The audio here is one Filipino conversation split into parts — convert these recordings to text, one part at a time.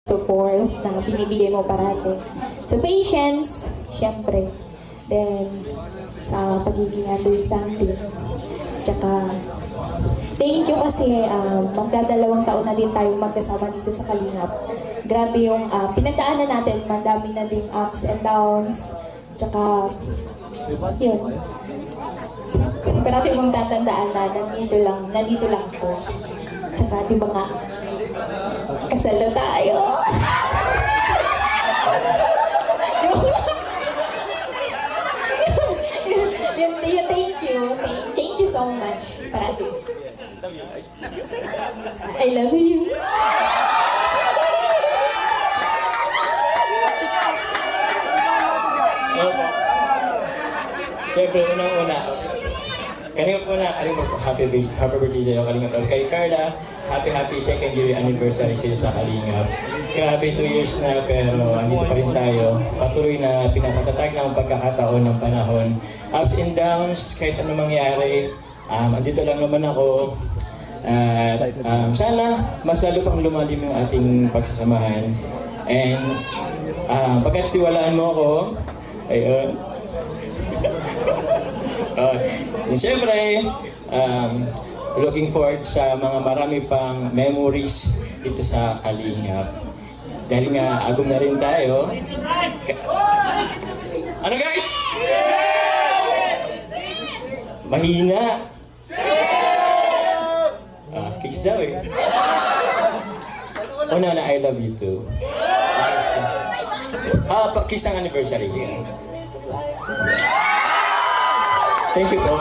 support na binibigay mo parati. Sa patience, syempre. Then, sa pagiging understanding. Tsaka, thank you kasi magdadalawang taon na din tayo magkasama dito sa Kalingap. Grabe yung pinagdaanan natin, madami na ding ups and downs. Tsaka, yun. Parati mong tatandaan na nandito lang ako. Tsaka, di ba nga, kasal na tayo. Thank you so much. Parati. I love you. Siyempre, unang-una, Kalingap muna, happy birthday sa'yo, Kalingap. Kay Carla, happy second year anniversary sa'yo sa Kalingap. Grabe, 2 years na, pero andito pa rin tayo. Patuloy na pinapatatag ng pagkakataon ng panahon. Ups and downs, kahit ano mangyari, andito lang naman ako. At sana, mas lalo pang lumalim yung ating pagsasamahan. And pagkatiwalaan mo ako, ayun. Siyempre, looking forward sa mga marami pang memories dito sa Kalingap. Dahil nga, agum na rin tayo. Ano guys? Mahina. Kiss daw eh. Oh, Nana, I love you too. Nice. Kiss ng anniversary. Thank you po.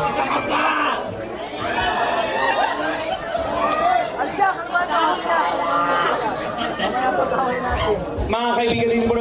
Mga kaibigan, dito po